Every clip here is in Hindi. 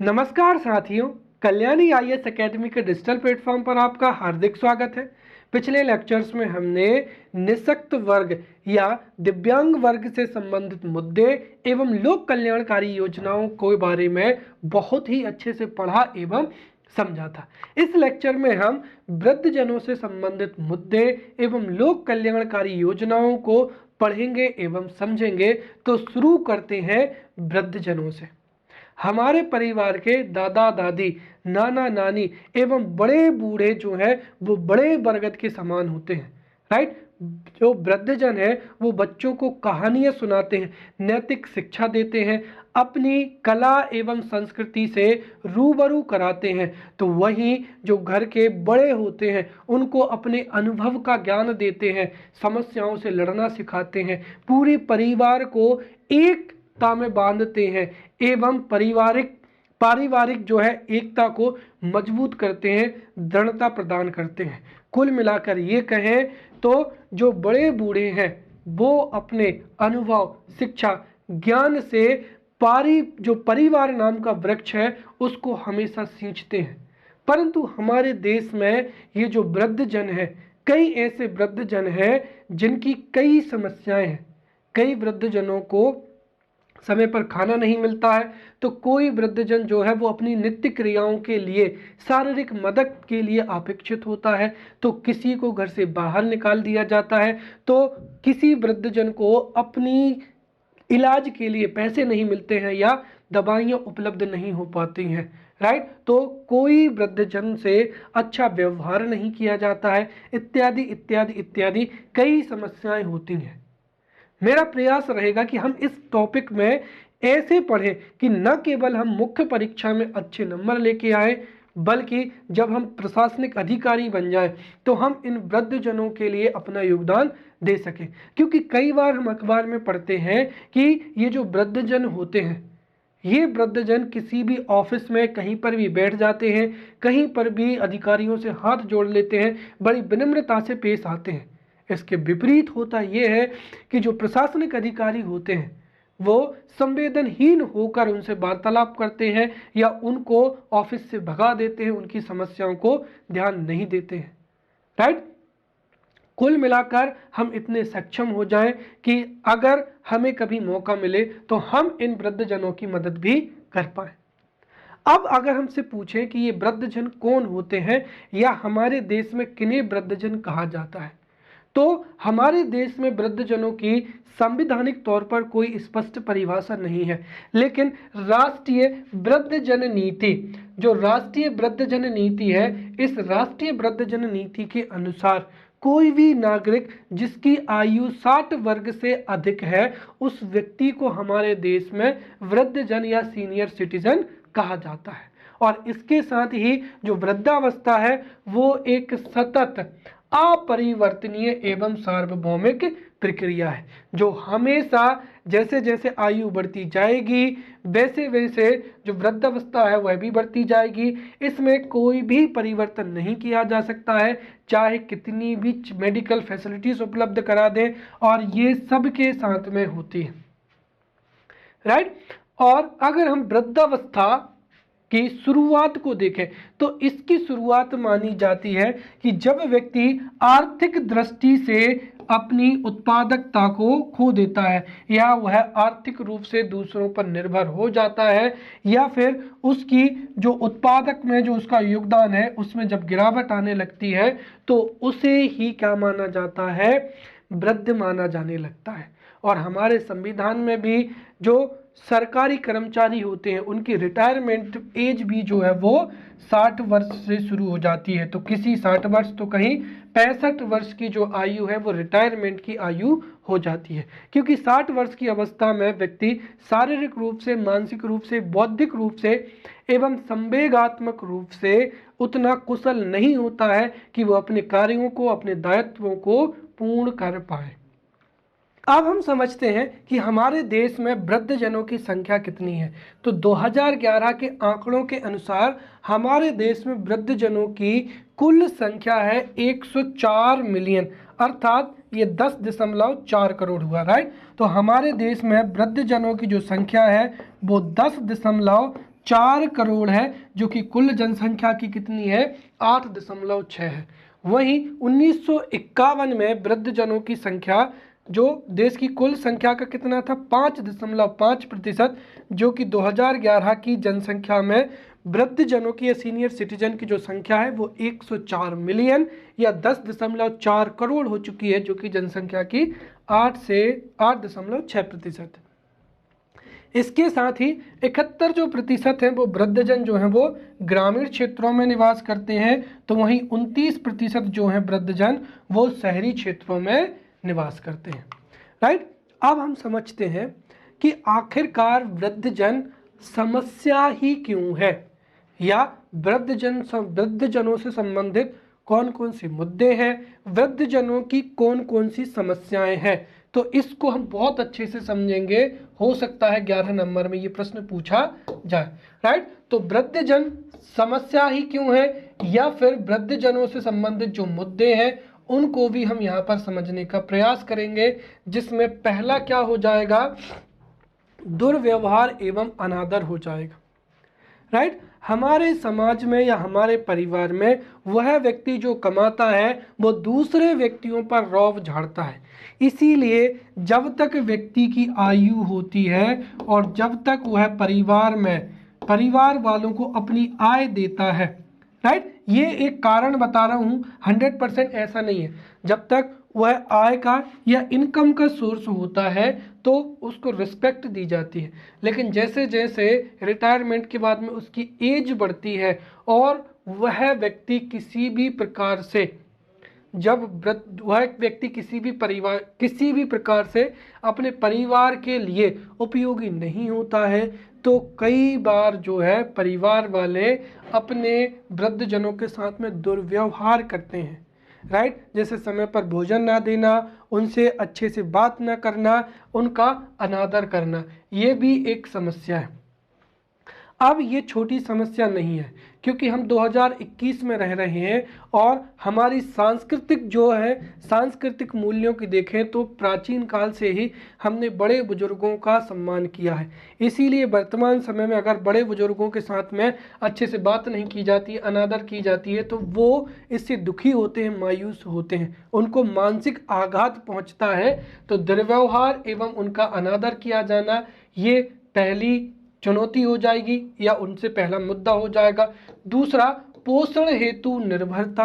नमस्कार साथियों, कल्याणी आईएएस एकेडमी के डिजिटल प्लेटफॉर्म पर आपका हार्दिक स्वागत है। पिछले लेक्चर्स में हमने निःशक्त वर्ग या दिव्यांग वर्ग से संबंधित मुद्दे एवं लोक कल्याणकारी योजनाओं के बारे में बहुत ही अच्छे से पढ़ा एवं समझा था। इस लेक्चर में हम वृद्धजनों से संबंधित मुद्दे एवं लोक कल्याणकारी योजनाओं को पढ़ेंगे एवं समझेंगे। तो शुरू करते हैं वृद्धजनों से। हमारे परिवार के दादा दादी, नाना नानी एवं बड़े बूढ़े जो हैं वो बड़े बरगद के समान होते हैं, राइट। जो वृद्धजन है वो बच्चों को कहानियां सुनाते हैं, नैतिक शिक्षा देते हैं, अपनी कला एवं संस्कृति से रूबरू कराते हैं। तो वहीं जो घर के बड़े होते हैं उनको अपने अनुभव का ज्ञान देते हैं, समस्याओं से लड़ना सिखाते हैं, पूरे परिवार को एकता में बांधते हैं एवं पारिवारिक जो है एकता को मजबूत करते हैं, दृढ़ता प्रदान करते हैं। कुल मिलाकर ये कहें तो जो बड़े बूढ़े हैं वो अपने अनुभव, शिक्षा, ज्ञान से जो परिवार नाम का वृक्ष है उसको हमेशा सींचते हैं। परंतु हमारे देश में ये जो वृद्धजन है, कई ऐसे वृद्धजन हैं जिनकी कई समस्याएं हैं। कई वृद्धजनों को समय पर खाना नहीं मिलता है, तो कोई वृद्धजन जो है वो अपनी नित्य क्रियाओं के लिए, शारीरिक मदद के लिए अपेक्षित होता है, तो किसी को घर से बाहर निकाल दिया जाता है, तो किसी वृद्धजन को अपनी इलाज के लिए पैसे नहीं मिलते हैं या दवाइयाँ उपलब्ध नहीं हो पाती हैं, राइट। तो कोई वृद्धजन से अच्छा व्यवहार नहीं किया जाता है, इत्यादि इत्यादि इत्यादि कई समस्याएं होती हैं। मेरा प्रयास रहेगा कि हम इस टॉपिक में ऐसे पढ़ें कि न केवल हम मुख्य परीक्षा में अच्छे नंबर लेके आए, बल्कि जब हम प्रशासनिक अधिकारी बन जाएं तो हम इन वृद्धजनों के लिए अपना योगदान दे सकें। क्योंकि कई बार हम अखबार में पढ़ते हैं कि ये जो वृद्धजन होते हैं, ये वृद्धजन किसी भी ऑफिस में कहीं पर भी बैठ जाते हैं, कहीं पर भी अधिकारियों से हाथ जोड़ लेते हैं, बड़ी विनम्रता से पेश आते हैं। इसके विपरीत होता यह है कि जो प्रशासनिक अधिकारी होते हैं वो संवेदनहीन होकर उनसे वार्तालाप करते हैं या उनको ऑफिस से भगा देते हैं, उनकी समस्याओं को ध्यान नहीं देते हैं, राइट। कुल मिलाकर हम इतने सक्षम हो जाएं कि अगर हमें कभी मौका मिले तो हम इन वृद्धजनों की मदद भी कर पाएं। अब अगर हमसे पूछें कि ये वृद्धजन कौन होते हैं या हमारे देश में किन्हें वृद्धजन कहा जाता है, तो हमारे देश में वृद्धजनों की संवैधानिक तौर पर कोई स्पष्ट परिभाषा नहीं है। लेकिन राष्ट्रीय वृद्धजन नीति, जो राष्ट्रीय वृद्धजन नीति है, इस राष्ट्रीय वृद्धजन नीति के अनुसार कोई भी नागरिक जिसकी आयु 60 वर्ष से अधिक है उस व्यक्ति को हमारे देश में वृद्धजन या सीनियर सिटीजन कहा जाता है। और इसके साथ ही जो वृद्धावस्था है वो एक सतत, अपरिवर्तनीय एवं सार्वभौमिक प्रक्रिया है, जो हमेशा जैसे जैसे आयु बढ़ती जाएगी वैसे वैसे जो वृद्धावस्था है वह भी बढ़ती जाएगी। इसमें कोई भी परिवर्तन नहीं किया जा सकता है, चाहे कितनी भी मेडिकल फैसिलिटीज उपलब्ध करा दें, और ये सबके साथ में होती है, राइट। और अगर हम वृद्धावस्था की शुरुआत को देखें तो इसकी शुरुआत मानी जाती है कि जब व्यक्ति आर्थिक दृष्टि से अपनी उत्पादकता को खो देता है, या वह आर्थिक रूप से दूसरों पर निर्भर हो जाता है, या फिर उसकी जो उत्पादक में जो उसका योगदान है उसमें जब गिरावट आने लगती है तो उसे ही क्या माना जाता है, वृद्ध माना जाने लगता है। और हमारे संविधान में भी जो सरकारी कर्मचारी होते हैं उनकी रिटायरमेंट एज भी जो है वो 60 वर्ष से शुरू हो जाती है। तो किसी 60 वर्ष तो कहीं 65 वर्ष की जो आयु है वो रिटायरमेंट की आयु हो जाती है, क्योंकि 60 वर्ष की अवस्था में व्यक्ति शारीरिक रूप से, मानसिक रूप से, बौद्धिक रूप से एवं संवेगात्मक रूप से उतना कुशल नहीं होता है कि वो अपने कार्यों को, अपने दायित्वों को पूर्ण कर पाए। अब हम समझते हैं कि हमारे देश में वृद्धजनों की संख्या कितनी है। तो 2011 के आंकड़ों के अनुसार हमारे देश में वृद्धजनों की कुल संख्या है 104 मिलियन, अर्थात ये 10.4 करोड़ हुआ, राइट। तो हमारे देश में वृद्धजनों की जो संख्या है वो 10.4 4 करोड़ है, जो कि कुल जनसंख्या की कितनी है 8.6 है। वहीं 1951 में वृद्धजनों की संख्या जो देश की कुल संख्या का कितना था 5.5%, जो कि 2011 की जनसंख्या में वृद्धजनों की या सीनियर सिटीजन की जो संख्या है वो 104 मिलियन या 10.4 करोड़ हो चुकी है, जो कि जनसंख्या की 8 से 8.6%। इसके साथ ही 71 जो प्रतिशत है वो वृद्धजन जो है वो ग्रामीण क्षेत्रों में निवास करते हैं, तो वहीं 29% जो है वृद्धजन वो शहरी क्षेत्रों में निवास करते हैं। राइट, अब हम समझते हैं कि आखिरकार वृद्धजन समस्या ही क्यों है, या वृद्धजनों से संबंधित कौन कौन से मुद्दे हैं, वृद्धजनों की कौन कौन सी समस्याएं हैं। तो इसको हम बहुत अच्छे से समझेंगे, हो सकता है 11 नंबर में ये प्रश्न पूछा जाए। राइट, तो वृद्धजन समस्या ही क्यों है, या फिर वृद्धजनों से संबंधित जो मुद्दे हैं उनको भी हम यहाँ पर समझने का प्रयास करेंगे, जिसमें पहला क्या हो जाएगा, दुर्व्यवहार एवं अनादर हो जाएगा। राइट, हमारे समाज में या हमारे परिवार में वह व्यक्ति जो कमाता है वो दूसरे व्यक्तियों पर रौब झाड़ता है। इसीलिए जब तक व्यक्ति की आयु होती है और जब तक वह परिवार वालों को अपनी आय देता है, राइट, ये एक कारण बता रहा हूँ, 100% ऐसा नहीं है। जब तक वह आय का या इनकम का सोर्स होता है तो उसको रिस्पेक्ट दी जाती है, लेकिन जैसे जैसे रिटायरमेंट के बाद में उसकी एज बढ़ती है और वह व्यक्ति किसी भी प्रकार से किसी भी प्रकार से अपने परिवार के लिए उपयोगी नहीं होता है, तो कई बार जो है परिवार वाले अपने वृद्धजनों के साथ में दुर्व्यवहार करते हैं। राइट, जैसे समय पर भोजन ना देना, उनसे अच्छे से बात ना करना, उनका अनादर करना, ये भी एक समस्या है। अब ये छोटी समस्या नहीं है, क्योंकि हम 2021 में रह रहे हैं और हमारी सांस्कृतिक मूल्यों की देखें तो प्राचीन काल से ही हमने बड़े बुजुर्गों का सम्मान किया है। इसीलिए वर्तमान समय में अगर बड़े बुजुर्गों के साथ में अच्छे से बात नहीं की जाती, अनादर की जाती है, तो वो इससे दुखी होते हैं, मायूस होते हैं, उनको मानसिक आघात पहुंचता है। तो दुर्व्यवहार एवं उनका अनादर किया जाना ये पहली चुनौती हो जाएगी या उनसे पहला मुद्दा हो जाएगा। दूसरा, पोषण हेतु निर्भरता।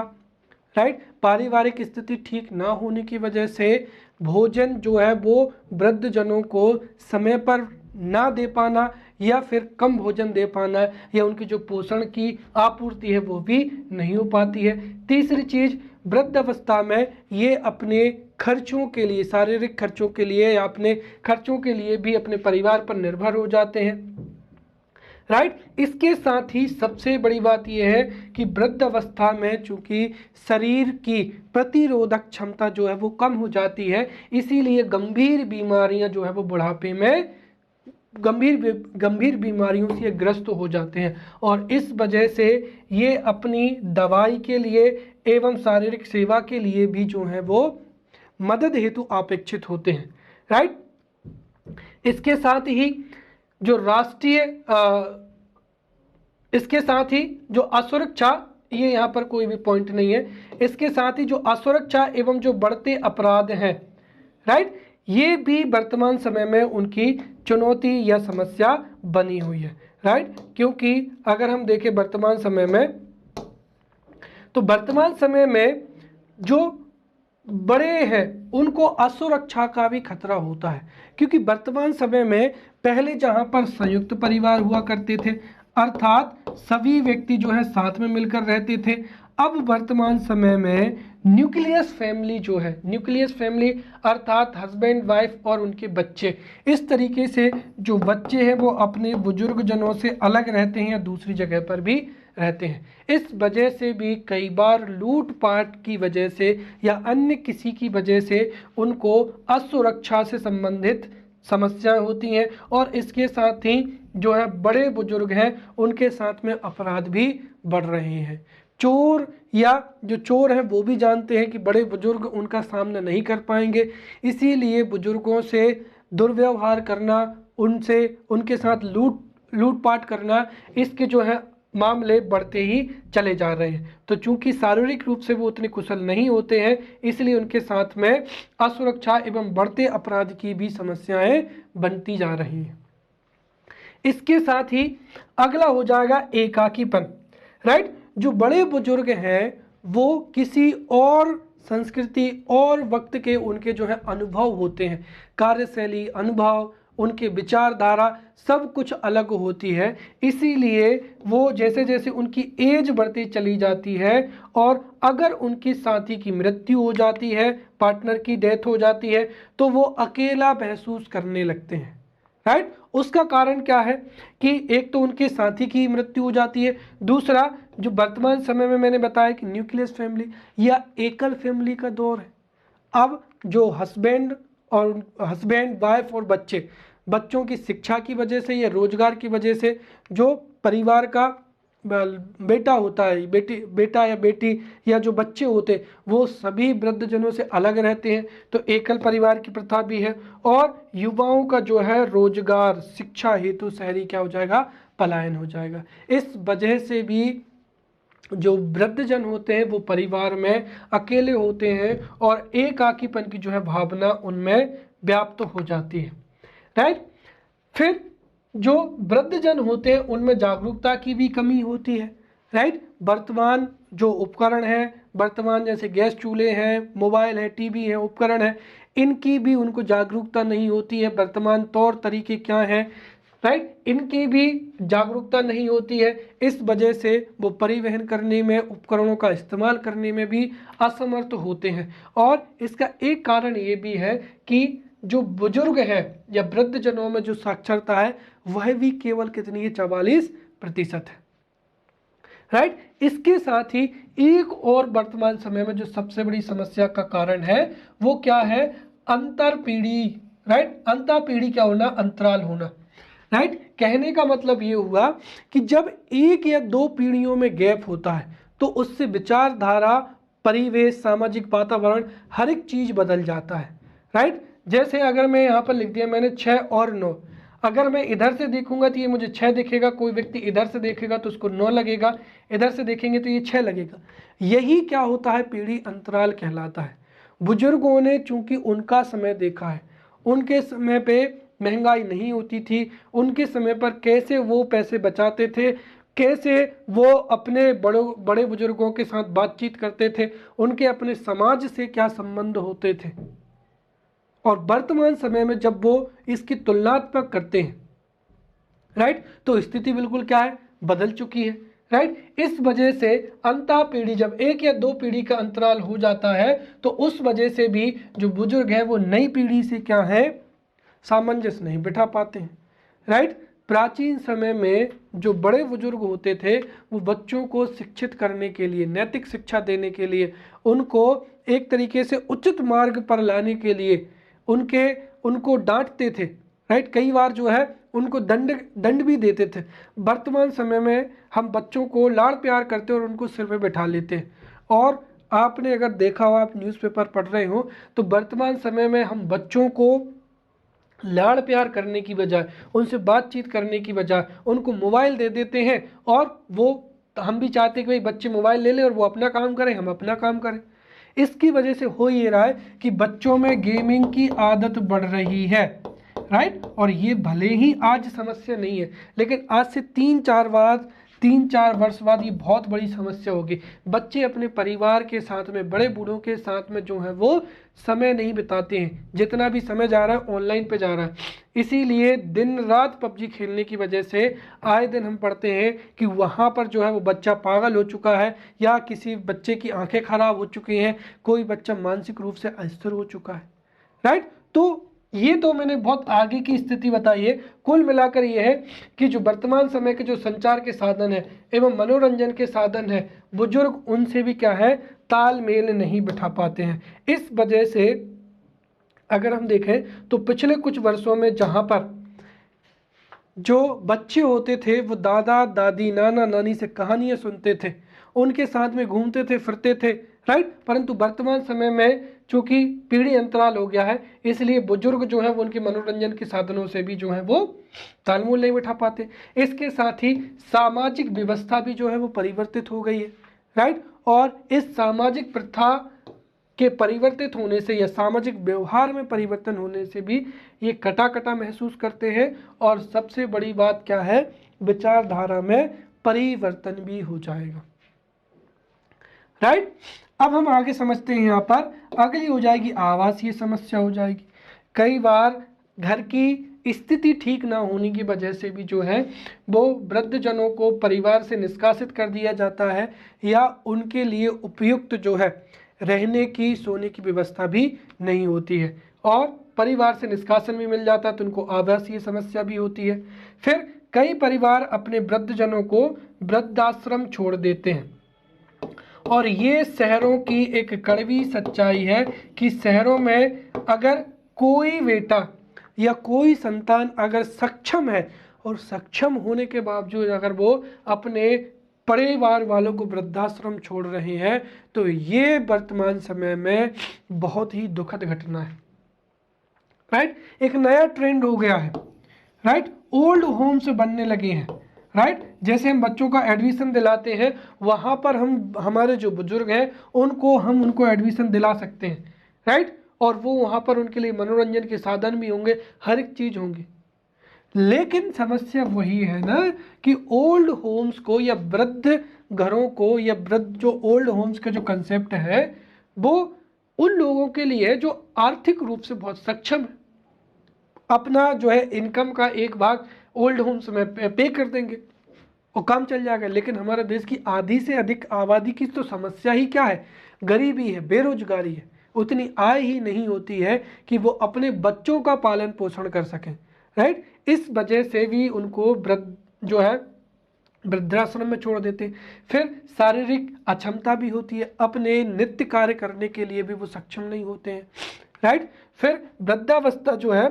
राइट, पारिवारिक स्थिति ठीक ना होने की वजह से भोजन जो है वो वृद्धजनों को समय पर ना दे पाना या फिर कम भोजन दे पाना, या उनकी जो पोषण की आपूर्ति है वो भी नहीं हो पाती है। तीसरी चीज, वृद्ध अवस्था में ये अपने खर्चों के लिए, शारीरिक खर्चों के लिए या अपने खर्चों के लिए भी अपने परिवार पर निर्भर हो जाते हैं। राइट, इसके साथ ही सबसे बड़ी बात यह है कि वृद्ध अवस्था में चूंकि शरीर की प्रतिरोधक क्षमता जो है वो कम हो जाती है, इसीलिए गंभीर बीमारियां जो है वो बुढ़ापे में गंभीर बीमारियों से ग्रस्त हो जाते हैं, और इस वजह से ये अपनी दवाई के लिए एवं शारीरिक सेवा के लिए भी जो है वो मदद हेतु अपेक्षित होते हैं। राइट, इसके साथ ही जो असुरक्षा, ये यहाँ पर कोई भी पॉइंट नहीं है, इसके साथ ही जो असुरक्षा एवं जो बढ़ते अपराध हैं, राइट, ये भी वर्तमान समय में उनकी चुनौती या समस्या बनी हुई है। राइट, क्योंकि अगर हम देखें वर्तमान समय में, तो वर्तमान समय में जो बड़े हैं उनको असुरक्षा का भी खतरा होता है, क्योंकि वर्तमान समय में पहले जहां पर संयुक्त परिवार हुआ करते थे, अर्थात सभी व्यक्ति जो है साथ में मिलकर रहते थे, अब वर्तमान समय में न्यूक्लियस फैमिली अर्थात हस्बैंड, वाइफ और उनके बच्चे, इस तरीके से जो बच्चे हैं वो अपने बुजुर्ग जनों से अलग रहते हैं या दूसरी जगह पर भी रहते हैं। इस वजह से भी कई बार लूटपाट की वजह से या अन्य किसी की वजह से उनको असुरक्षा से संबंधित समस्याएं होती हैं, और इसके साथ ही जो है बड़े बुजुर्ग हैं उनके साथ में अपराध भी बढ़ रहे हैं। चोर हैं वो भी जानते हैं कि बड़े बुजुर्ग उनका सामना नहीं कर पाएंगे, इसीलिए बुजुर्गों से दुर्व्यवहार करना, उनके साथ लूटपाट करना, इसके जो है मामले बढ़ते ही चले जा रहे हैं। तो चूंकि शारीरिक रूप से वो उतने कुशल नहीं होते हैं, इसलिए उनके साथ में असुरक्षा एवं बढ़ते अपराध की भी समस्याएं बनती जा रही हैं। इसके साथ ही अगला हो जाएगा एकाकीपन, राइट। जो बड़े बुजुर्ग हैं वो किसी और संस्कृति और वक्त के उनके जो है अनुभव होते हैं, कार्यशैली, अनुभव, उनके विचारधारा सब कुछ अलग होती है। इसीलिए वो जैसे जैसे उनकी एज बढ़ती चली जाती है और अगर उनकी साथी की मृत्यु हो जाती है, पार्टनर की डेथ हो जाती है, तो वो अकेला महसूस करने लगते हैं, राइट। उसका कारण क्या है कि एक तो उनके साथी की मृत्यु हो जाती है, दूसरा जो वर्तमान समय में मैंने बताया कि न्यूक्लियस फैमिली या एकल फैमिली का दौर है। अब जो हस्बैंड वाइफ और बच्चों की शिक्षा की वजह से या रोजगार की वजह से जो परिवार का बेटा होता है, बेटा या बेटी या जो बच्चे होते वो सभी वृद्धजनों से अलग रहते हैं, तो एकल परिवार की प्रथा भी है। और युवाओं का जो है रोजगार, शिक्षा हेतु शहरी क्या हो जाएगा, पलायन हो जाएगा। इस वजह से भी जो वृद्धजन होते हैं वो परिवार में अकेले होते हैं और एकाकीपन की जो है भावना उनमें व्याप्त हो जाती है, राइट। फिर जो वृद्धजन होते हैं उनमें जागरूकता की भी कमी होती है, राइट। वर्तमान जो उपकरण है, वर्तमान जैसे गैस चूल्हे हैं, मोबाइल है, टीवी है, उपकरण है, इनकी भी उनको जागरूकता नहीं होती है। वर्तमान तौर तरीके क्या हैं, राइट, इनकी भी जागरूकता नहीं होती है। इस वजह से वो परिवहन करने में, उपकरणों का इस्तेमाल करने में भी असमर्थ होते हैं। और इसका एक कारण ये भी है कि जो बुजुर्ग है या वृद्धजनों में जो साक्षरता है वह भी केवल कितनी है, 44% है, राइट। इसके साथ ही एक और वर्तमान समय में जो सबसे बड़ी समस्या का कारण है वो क्या है, अंतर पीढ़ी, राइट। अंतर पीढ़ी क्या होना, अंतराल होना, राइट। कहने का मतलब ये हुआ कि जब एक या दो पीढ़ियों में गैप होता है तो उससे विचारधारा, परिवेश, सामाजिक वातावरण, हर एक चीज बदल जाता है, राइट। जैसे अगर मैं यहाँ पर लिख दिया मैंने 6 और 9, अगर मैं इधर से देखूंगा तो ये मुझे 6 दिखेगा, कोई व्यक्ति इधर से देखेगा तो उसको 9 लगेगा, इधर से देखेंगे तो ये 6 लगेगा। यही क्या होता है, पीढ़ी अंतराल कहलाता है। बुजुर्गों ने चूंकि उनका समय देखा है, उनके समय पे महंगाई नहीं होती थी, उनके समय पर कैसे वो पैसे बचाते थे, कैसे वो अपने बड़े बुजुर्गों के साथ बातचीत करते थे, उनके अपने समाज से क्या संबंध होते थे। और वर्तमान समय में जब वो इसकी तुलनात्मक करते हैं, राइट, तो स्थिति बिल्कुल क्या है, बदल चुकी है, राइट। इस वजह से अंतर पीढ़ी, जब एक या दो पीढ़ी का अंतराल हो जाता है तो उस वजह से भी जो बुजुर्ग है वो नई पीढ़ी से क्या है, सामंजस्य नहीं बिठा पाते हैं, राइट। प्राचीन समय में जो बड़े बुजुर्ग होते थे वो बच्चों को शिक्षित करने के लिए, नैतिक शिक्षा देने के लिए, उनको एक तरीके से उचित मार्ग पर लाने के लिए उनको डांटते थे, राइट। कई बार जो है उनको दंड भी देते थे। वर्तमान समय में हम बच्चों को लाड़ प्यार करते और उनको सिर पे बैठा लेते हैं। और आपने अगर देखा हो, आप न्यूज़पेपर पढ़ रहे हो, तो वर्तमान समय में हम बच्चों को लाड़ प्यार करने की बजाय, उनसे बातचीत करने की बजाय उनको मोबाइल दे देते हैं। और वो हम भी चाहते हैं कि भाई बच्चे मोबाइल ले लें और वो अपना काम करें, हम अपना काम करें। इसकी वजह से हो ये रहा है कि बच्चों में गेमिंग की आदत बढ़ रही है, राइट। और ये भले ही आज समस्या नहीं है, लेकिन आज से 3-4 वर्ष बाद ये बहुत बड़ी समस्या होगी। बच्चे अपने परिवार के साथ में, बड़े बूढ़ों के साथ में जो है वो समय नहीं बिताते हैं, जितना भी समय जा रहा है ऑनलाइन पे जा रहा है। इसीलिए दिन रात पबजी खेलने की वजह से आए दिन हम पढ़ते हैं कि वहाँ पर जो है वो बच्चा पागल हो चुका है, या किसी बच्चे की आंखें खराब हो चुकी हैं, कोई बच्चा मानसिक रूप से अस्थिर हो चुका है, राइट। तो ये तो मैंने बहुत आगे की स्थिति बताई है। कुल मिलाकर ये है कि जो वर्तमान समय के जो संचार के साधन है एवं मनोरंजन के साधन है, बुजुर्ग उनसे भी क्या है, तालमेल नहीं बिठा पाते हैं। इस वजह से अगर हम देखें तो पिछले कुछ वर्षों में जहाँ पर जो बच्चे होते थे वो दादा दादी, नाना नानी से कहानियाँ सुनते थे, उनके साथ में घूमते थे, फिरते थे, राइट। परंतु वर्तमान समय में चूंकि पीढ़ी अंतराल हो गया है, इसलिए बुजुर्ग जो है वो उनके मनोरंजन के साधनों से भी जो है वो तालमेल नहीं बिठा पाते। इसके साथ ही सामाजिक व्यवस्था भी जो है वो परिवर्तित हो गई है, राइट। और इस सामाजिक प्रथा के परिवर्तित होने से या सामाजिक व्यवहार में परिवर्तन होने से भी ये कटा कटा महसूस करते हैं। और सबसे बड़ी बात क्या है, विचारधारा में परिवर्तन भी हो जाएगा, राइट। अब हम आगे समझते हैं। यहाँ पर अगली हो जाएगी आवासीय समस्या हो जाएगी। कई बार घर की स्थिति ठीक ना होने की वजह से भी जो है वो वृद्धजनों को परिवार से निष्कासित कर दिया जाता है, या उनके लिए उपयुक्त जो है रहने की सोने की व्यवस्था भी नहीं होती है, और परिवार से निष्कासन भी मिल जाता है तो उनको आवासीय समस्या भी होती है। फिर कई परिवार अपने वृद्धजनों को वृद्धाश्रम छोड़ देते हैं, और ये शहरों की एक कड़वी सच्चाई है कि शहरों में अगर कोई बेटा या कोई संतान अगर सक्षम है, और सक्षम होने के बावजूद अगर वो अपने परिवार वालों को वृद्धाश्रम छोड़ रहे हैं, तो ये वर्तमान समय में बहुत ही दुखद घटना है, राइट। एक नया ट्रेंड हो गया है, राइट। ओल्ड होम्स बनने लगे हैं, राइट। जैसे हम बच्चों का एडमिशन दिलाते हैं, वहाँ पर हम हमारे जो बुजुर्ग हैं उनको एडमिशन दिला सकते हैं, राइट। और वो वहाँ पर उनके लिए मनोरंजन के साधन भी होंगे, हर एक चीज़ होंगी। लेकिन समस्या वही है ना कि ओल्ड होम्स को या वृद्ध घरों को या वृद्ध जो ओल्ड होम्स का जो कंसेप्ट है वो उन लोगों के लिए है जो आर्थिक रूप से बहुत सक्षम है, अपना जो है इनकम का एक भाग ओल्ड होम्स में पे कर देंगे और काम चल जाएगा। लेकिन हमारे देश की आधी से अधिक आबादी की तो समस्या ही क्या है, गरीबी है, बेरोजगारी है। उतनी आय ही नहीं होती है कि वो अपने बच्चों का पालन पोषण कर सकें, राइट। इस वजह से भी उनको वृद्ध जो है वृद्धाश्रम में छोड़ देते। फिर शारीरिक अक्षमता भी होती है, अपने नित्य कार्य करने के लिए भी वो सक्षम नहीं होते हैं, राइट। फिर वृद्धावस्था जो है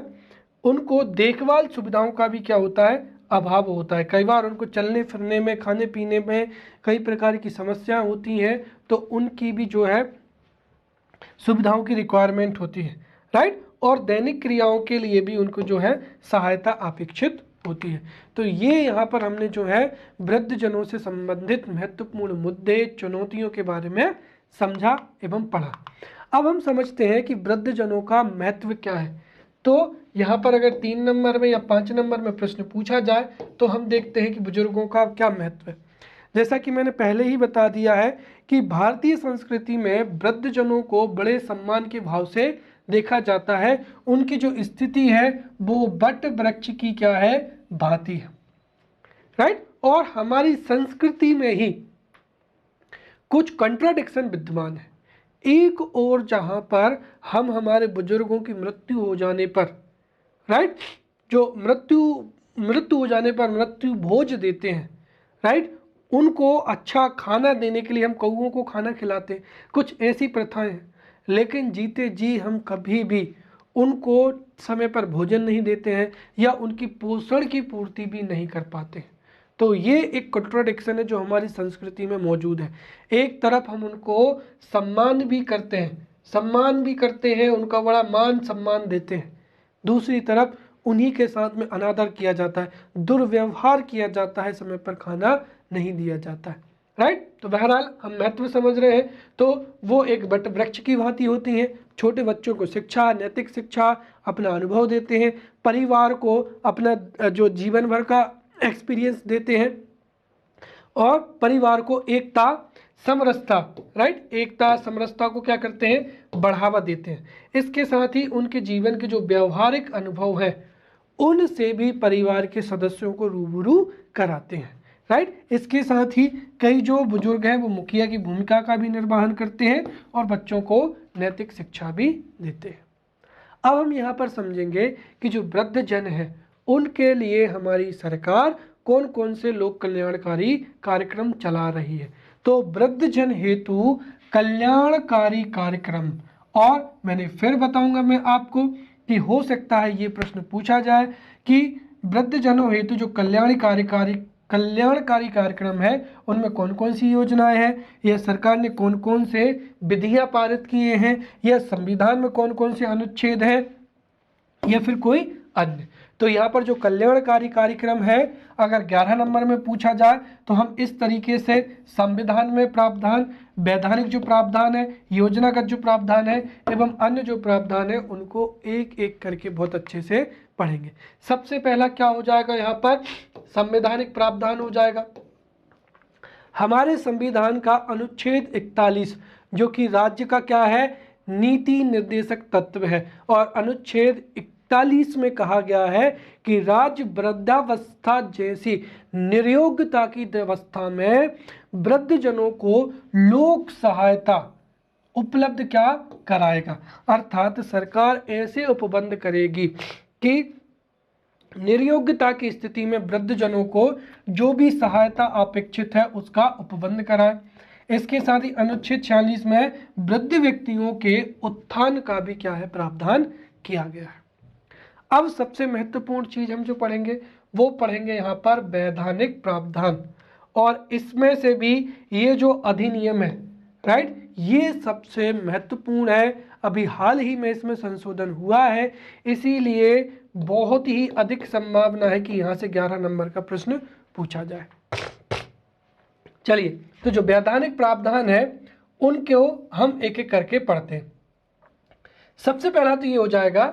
उनको देखभाल सुविधाओं का भी क्या होता है, अभाव होता है। कई बार उनको चलने फिरने में, खाने पीने में कई प्रकार की समस्याएं होती हैं, तो उनकी भी जो है सुविधाओं की रिक्वायरमेंट होती है, राइट। और दैनिक क्रियाओं के लिए भी उनको जो है सहायता अपेक्षित होती है। तो ये यहाँ पर हमने जो है वृद्धजनों से संबंधित महत्वपूर्ण मुद्दे, चुनौतियों के बारे में समझा एवं पढ़ा। अब हम समझते हैं कि वृद्धजनों का महत्व क्या है। तो यहाँ पर अगर 3 नंबर में या 5 नंबर में प्रश्न पूछा जाए तो हम देखते हैं कि बुजुर्गों का क्या महत्व है। जैसा कि मैंने पहले ही बता दिया है कि भारतीय संस्कृति में वृद्धजनों को बड़े सम्मान के भाव से देखा जाता है। उनकी जो स्थिति है वो वट वृक्ष की क्या है, भांति है, राइट। और हमारी संस्कृति में ही कुछ कंट्राडिक्शन विद्यमान है। एक और जहां पर हम हमारे बुजुर्गों की मृत्यु हो जाने पर, राइट, जो मृत्यु हो जाने पर मृत्यु भोज देते हैं, राइट, उनको अच्छा खाना देने के लिए हम कौओं को खाना खिलाते हैं, कुछ ऐसी प्रथाएं हैं। लेकिन जीते जी हम कभी भी उनको समय पर भोजन नहीं देते हैं या उनकी पोषण की पूर्ति भी नहीं कर पाते। तो ये एक कॉन्ट्राडिक्शन है जो हमारी संस्कृति में मौजूद है। एक तरफ हम उनको सम्मान भी करते हैं, उनका बड़ा मान सम्मान देते हैं, दूसरी तरफ उन्हीं के साथ में अनादर किया जाता है, दुर्व्यवहार किया जाता है, समय पर खाना नहीं दिया जाता है, राइट। तो बहरहाल हम महत्व समझ रहे हैं। तो वो एक वट वृक्ष की भांति होती हैं, छोटे बच्चों को शिक्षा, नैतिक शिक्षा, अपना अनुभव देते हैं, परिवार को अपना जो जीवन भर का एक्सपीरियंस देते हैं, और परिवार को एकता समरसता, राइट, एकता समरसता को क्या करते हैं, बढ़ावा देते हैं। इसके साथ ही उनके जीवन के जो व्यवहारिक अनुभव है उनसे भी परिवार के सदस्यों को रूबरू कराते हैं, राइट। इसके साथ ही कई जो बुजुर्ग हैं वो मुखिया की भूमिका का भी निर्वहन करते हैं और बच्चों को नैतिक शिक्षा भी देते हैं। अब हम यहाँ पर समझेंगे कि जो वृद्धजन है उनके लिए हमारी सरकार कौन कौन से लोक कल्याणकारी कार्यक्रम चला रही है। तो वृद्धजन हेतु कल्याणकारी कार्यक्रम, और मैंने फिर बताऊंगा मैं आपको कि हो सकता है ये प्रश्न पूछा जाए कि वृद्धजनों हेतु जो कल्याणकारी कल्याणकारी कार्यक्रम है उनमें कौन कौन सी योजनाएं हैं, या सरकार ने कौन कौन से विधियां पारित किए हैं, या संविधान में कौन कौन से अनुच्छेद हैं, या फिर कोई अन्य। तो यहाँ पर जो कल्याणकारी कार्यक्रम है अगर 11 नंबर में पूछा जाए तो हम इस तरीके से संविधान में प्रावधान, वैधानिक जो प्रावधान है, योजनागत जो प्रावधान है एवं अन्य जो प्रावधान है उनको एक एक करके बहुत अच्छे से पढ़ेंगे। सबसे पहला क्या हो जाएगा, यहाँ पर संवैधानिक प्रावधान हो जाएगा। हमारे संविधान का अनुच्छेद 41 जो कि राज्य का क्या है, नीति निर्देशक तत्व है, और अनुच्छेद 41 में कहा गया है कि राज्य वृद्धावस्था जैसी निर्योग्यता की व्यवस्था में वृद्धजनों को लोक सहायता उपलब्ध क्या कराएगा, अर्थात सरकार ऐसे उपबंध करेगी कि निर्योग्यता की स्थिति में वृद्धजनों को जो भी सहायता अपेक्षित है उसका उपबंध कराए। इसके साथ ही अनुच्छेद 46 में वृद्ध व्यक्तियों के उत्थान का भी क्या है, प्रावधान किया गया है। अब सबसे महत्वपूर्ण चीज हम जो पढ़ेंगे वो पढ़ेंगे यहाँ पर वैधानिक प्रावधान, और इसमें से भी ये जो अधिनियम है, राइट, ये सबसे महत्वपूर्ण है। अभी हाल ही में इसमें संशोधन हुआ है, इसीलिए बहुत ही अधिक संभावना है कि यहाँ से 11 नंबर का प्रश्न पूछा जाए। चलिए, तो जो वैधानिक प्रावधान है उनको हम एक एक करके पढ़ते हैं। सबसे पहला तो ये हो जाएगा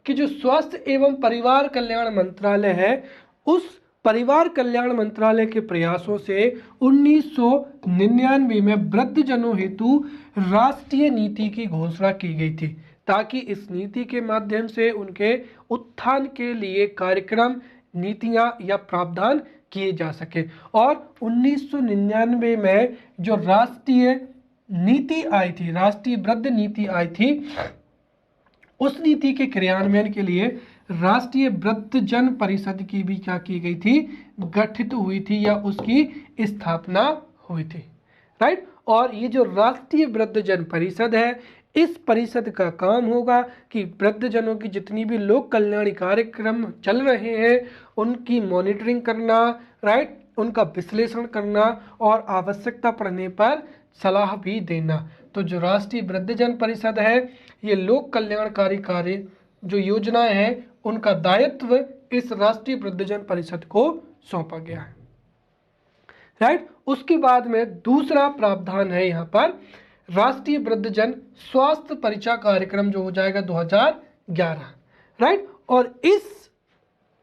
कि जो स्वास्थ्य एवं परिवार कल्याण मंत्रालय है, उस परिवार कल्याण मंत्रालय के प्रयासों से 1999 में वृद्धजनों हेतु राष्ट्रीय नीति की घोषणा की गई थी, ताकि इस नीति के माध्यम से उनके उत्थान के लिए कार्यक्रम, नीतियां या प्रावधान किए जा सके। और 1999 में जो राष्ट्रीय नीति आई थी, राष्ट्रीय वृद्ध नीति आई थी, उस नीति के क्रियान्वयन के लिए राष्ट्रीय वृद्धजन परिषद की भी क्या की गई थी, गठित हुई थी या उसकी स्थापना हुई थी, राइट। और ये जो राष्ट्रीय वृद्धजन परिषद है, इस परिषद का काम होगा कि वृद्धजनों की जितनी भी लोक कल्याणी कार्यक्रम चल रहे हैं उनकी मॉनिटरिंग करना, राइट, उनका विश्लेषण करना और आवश्यकता पड़ने पर सलाह भी देना। तो जो राष्ट्रीय वृद्धजन परिषद है, ये लोक कल्याणकारी कार्य जो योजनाएं हैं उनका दायित्व इस राष्ट्रीय वृद्धजन परिषद को सौंपा गया है, राइट। उसके बाद में दूसरा प्रावधान है यहाँ पर राष्ट्रीय वृद्धजन स्वास्थ्य परिचय कार्यक्रम जो हो जाएगा 2011, राइट। और इस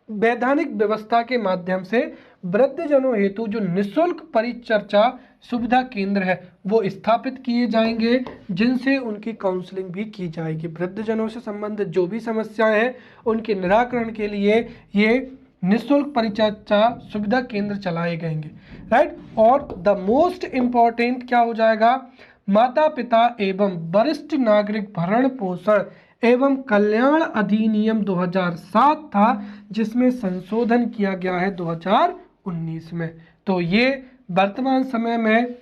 वैधानिक व्यवस्था के माध्यम से वृद्धजनों हेतु जो निःशुल्क परिचर्चा सुविधा केंद्र है वो स्थापित किए जाएंगे, जिनसे उनकी काउंसलिंग भी की जाएगी। वृद्धजनों से संबंधित जो भी समस्याएं हैं उनके निराकरण के लिए ये निःशुल्क परिचर्चा सुविधा केंद्र चलाए जाएंगे, राइट। और द मोस्ट इम्पॉर्टेंट क्या हो जाएगा, माता पिता एवं वरिष्ठ नागरिक भरण पोषण एवं कल्याण अधिनियम 2007 था, जिसमें संशोधन किया गया है 2019 में। तो ये वर्तमान समय में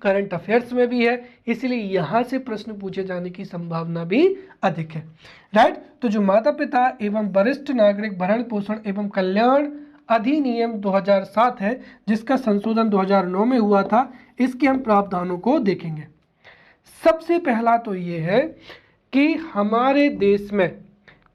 करंट अफेयर्स में भी है, इसलिए यहाँ से प्रश्न पूछे जाने की संभावना भी अधिक है, राइट। तो जो माता पिता एवं वरिष्ठ नागरिक भरण पोषण एवं कल्याण अधिनियम 2007 है, जिसका संशोधन 2009 में हुआ था, इसके हम प्रावधानों को देखेंगे। सबसे पहला तो ये है कि हमारे देश में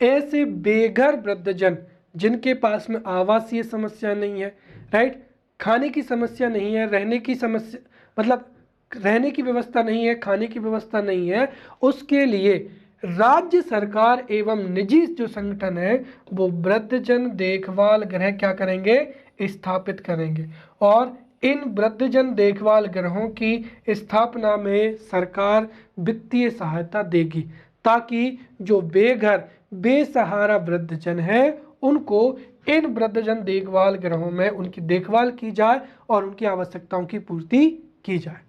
ऐसे बेघर वृद्धजन जिनके पास में आवासीय समस्या नहीं है, राइट, खाने की समस्या नहीं है, रहने की समस्या मतलब रहने की व्यवस्था नहीं है, खाने की व्यवस्था नहीं है, उसके लिए राज्य सरकार एवं निजी जो संगठन है वो वृद्धजन देखभाल गृह क्या करेंगे, स्थापित करेंगे। और इन वृद्धजन देखभाल गृहों की स्थापना में सरकार वित्तीय सहायता देगी, ताकि जो बेघर बेसहारा वृद्धजन है उनको इन वृद्धजन देखभाल गृहों में उनकी देखभाल की जाए और उनकी आवश्यकताओं की पूर्ति की जाए।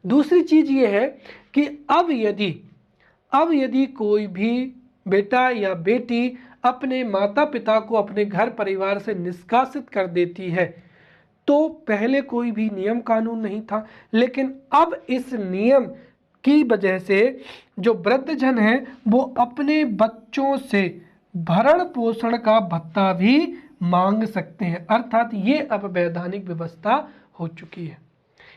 दूसरी चीज ये है कि अब यदि कोई भी बेटा या बेटी अपने माता पिता को अपने घर परिवार से निष्कासित कर देती है, तो पहले कोई भी नियम कानून नहीं था, लेकिन अब इस नियम की वजह से जो वृद्धजन है वो अपने बच्चों से भरण पोषण का भत्ता भी मांग सकते हैं, अर्थात ये अब वैधानिक व्यवस्था हो चुकी है।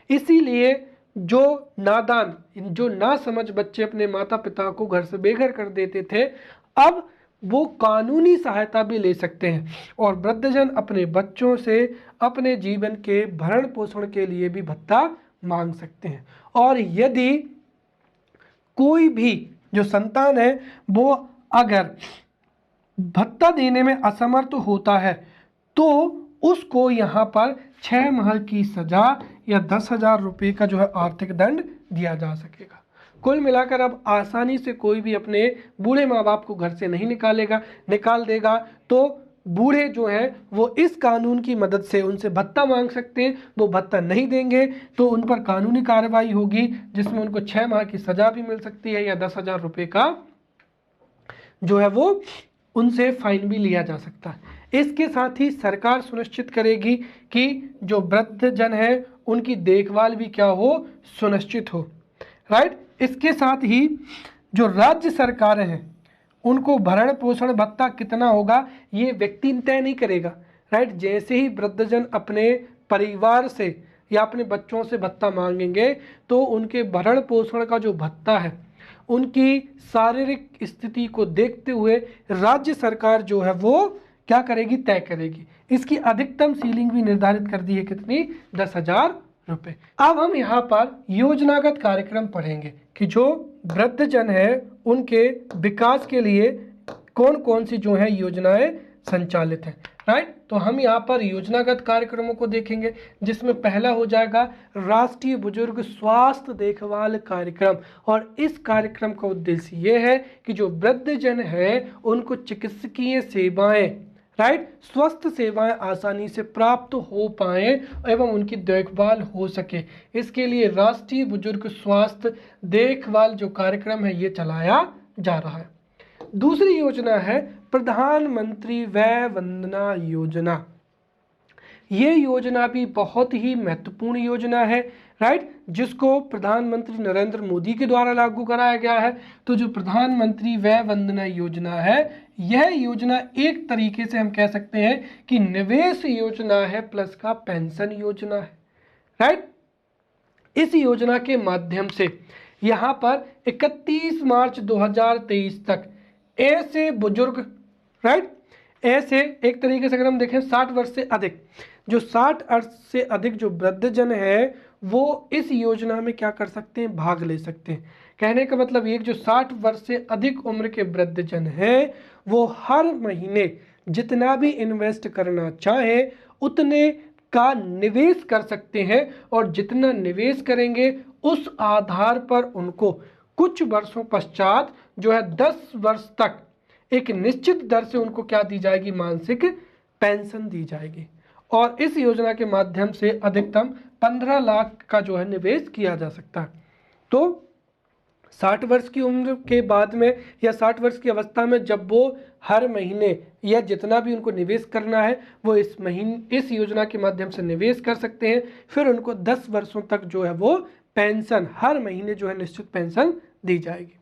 इसीलिए जो नादान, जो ना समझ बच्चे अपने माता पिता को घर से बेघर कर देते थे, अब वो कानूनी सहायता भी ले सकते हैं और वृद्धजन अपने बच्चों से अपने जीवन के भरण पोषण के लिए भी भत्ता मांग सकते हैं। और यदि कोई भी जो संतान है वो अगर भत्ता देने में असमर्थ होता है तो उसको यहाँ पर 6 माह की सजा या 10,000 रुपये का जो है आर्थिक दंड दिया जा सकेगा। कुल मिलाकर अब आसानी से कोई भी अपने बूढ़े माँ बाप को घर से नहीं निकाल देगा, तो बूढ़े जो हैं वो इस कानून की मदद से उनसे भत्ता मांग सकते हैं। वो भत्ता नहीं देंगे तो उन पर कानूनी कार्रवाई होगी, जिसमें उनको 6 माह की सजा भी मिल सकती है या 10,000 रुपये का जो है वो उनसे फाइन भी लिया जा सकता है। इसके साथ ही सरकार सुनिश्चित करेगी कि जो वृद्धजन है उनकी देखभाल भी क्या हो, सुनिश्चित हो, राइट। इसके साथ ही जो राज्य सरकारें हैं उनको भरण पोषण भत्ता कितना होगा ये व्यक्ति तय नहीं करेगा, राइट। जैसे ही वृद्धजन अपने परिवार से या अपने बच्चों से भत्ता मांगेंगे तो उनके भरण पोषण का जो भत्ता है उनकी शारीरिक स्थिति को देखते हुए राज्य सरकार जो है वो क्या करेगी, तय करेगी। इसकी अधिकतम सीलिंग भी निर्धारित कर दी है, कितनी, 10,000 रुपये। अब हम यहाँ पर योजनागत कार्यक्रम पढ़ेंगे कि जो वृद्धजन है उनके विकास के लिए कौन कौन सी जो है योजनाएं संचालित हैं, राइट। तो हम यहाँ पर योजनागत कार्यक्रमों को देखेंगे, जिसमें पहला हो जाएगा राष्ट्रीय बुजुर्ग स्वास्थ्य देखभाल कार्यक्रम। और इस कार्यक्रम का उद्देश्य ये है कि जो वृद्धजन है उनको चिकित्सकीय सेवाएं, राइट, स्वस्थ सेवाएं आसानी से प्राप्त हो पाएँ एवं उनकी देखभाल हो सके। इसके लिए राष्ट्रीय बुजुर्ग स्वास्थ्य देखभाल जो कार्यक्रम है ये चलाया जा रहा है। दूसरी योजना है प्रधानमंत्री वय वंदना योजना। ये योजना भी बहुत ही महत्वपूर्ण योजना है, राइट, जिसको प्रधानमंत्री नरेंद्र मोदी के द्वारा लागू कराया गया है। तो जो प्रधानमंत्री वय वंदना योजना है, यह योजना एक तरीके से हम कह सकते हैं कि निवेश योजना है प्लस का पेंशन योजना है, राइट। इस योजना के माध्यम से यहाँ पर 31 मार्च 2023 तक ऐसे बुजुर्ग, राइट, ऐसे एक तरीके से अगर हम देखें 60 वर्ष से अधिक, जो 60 वर्ष से अधिक जो वृद्धजन है वो इस योजना में क्या कर सकते हैं, भाग ले सकते हैं। कहने का मतलब ये जो 60 वर्ष से अधिक उम्र के वृद्धजन हैं वो हर महीने जितना भी इन्वेस्ट करना चाहे उतने का निवेश कर सकते हैं और जितना निवेश करेंगे उस आधार पर उनको कुछ वर्षों पश्चात जो है 10 वर्ष तक एक निश्चित दर से उनको क्या दी जाएगी, मासिक पेंशन दी जाएगी। और इस योजना के माध्यम से अधिकतम 15 लाख का जो है निवेश किया जा सकता है। तो 60 वर्ष की उम्र के बाद में या 60 वर्ष की अवस्था में जब वो हर महीने या जितना भी उनको निवेश करना है वो इस योजना के माध्यम से निवेश कर सकते हैं। फिर उनको 10 वर्षों तक जो है वो पेंशन हर महीने जो है निश्चित पेंशन दी जाएगी।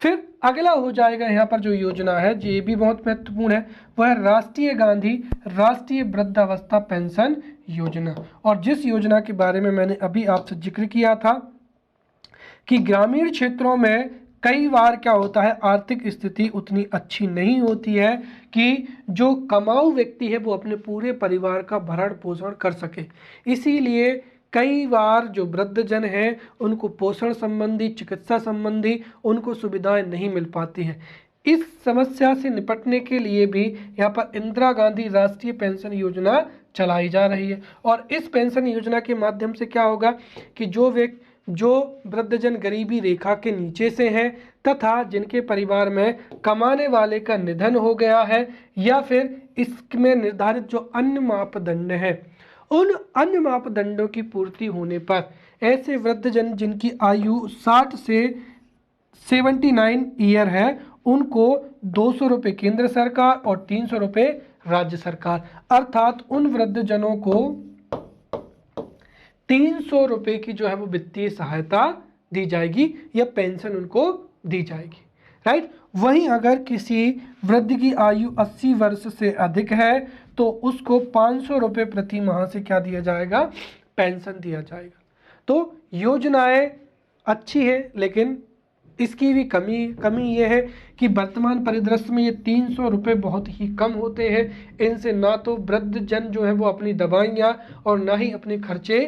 फिर अगला हो जाएगा यहाँ पर जो योजना है, जो ये भी बहुत महत्वपूर्ण है, वह है राष्ट्रीय गांधी राष्ट्रीय वृद्धावस्था पेंशन योजना। और जिस योजना के बारे में मैंने अभी आपसे जिक्र किया था कि ग्रामीण क्षेत्रों में कई बार क्या होता है, आर्थिक स्थिति उतनी अच्छी नहीं होती है कि जो कमाऊ व्यक्ति है वो अपने पूरे परिवार का भरण पोषण कर सके। इसीलिए कई बार जो वृद्धजन हैं उनको पोषण संबंधी, चिकित्सा संबंधी उनको सुविधाएं नहीं मिल पाती हैं। इस समस्या से निपटने के लिए भी यहाँ पर इंदिरा गांधी राष्ट्रीय पेंशन योजना चलाई जा रही है। और इस पेंशन योजना के माध्यम से क्या होगा कि जो वृद्धजन गरीबी रेखा के नीचे से हैं तथा जिनके परिवार में कमाने वाले का निधन हो गया है या फिर इसमें निर्धारित जो अन्य मापदंड हैं उन अन्य मापदंडों की पूर्ति होने पर ऐसे वृद्धजन जिनकी आयु 60 से 79 ईयर है उनको 200 रुपये केंद्र सरकार और 300 रुपये राज्य सरकार, अर्थात उन वृद्धजनों को 300 रुपये की जो है वो वित्तीय सहायता दी जाएगी या पेंशन उनको दी जाएगी, राइट। वहीं अगर किसी वृद्ध की आयु 80 वर्ष से अधिक है तो उसको 500 रुपये प्रति माह से क्या दिया जाएगा, पेंशन दिया जाएगा। तो योजनाएं अच्छी है, लेकिन इसकी भी कमी ये है कि वर्तमान परिदृश्य में ये 300 रुपये बहुत ही कम होते हैं। इनसे ना तो वृद्ध जन जो है वो अपनी दवाइयाँ और ना ही अपने खर्चे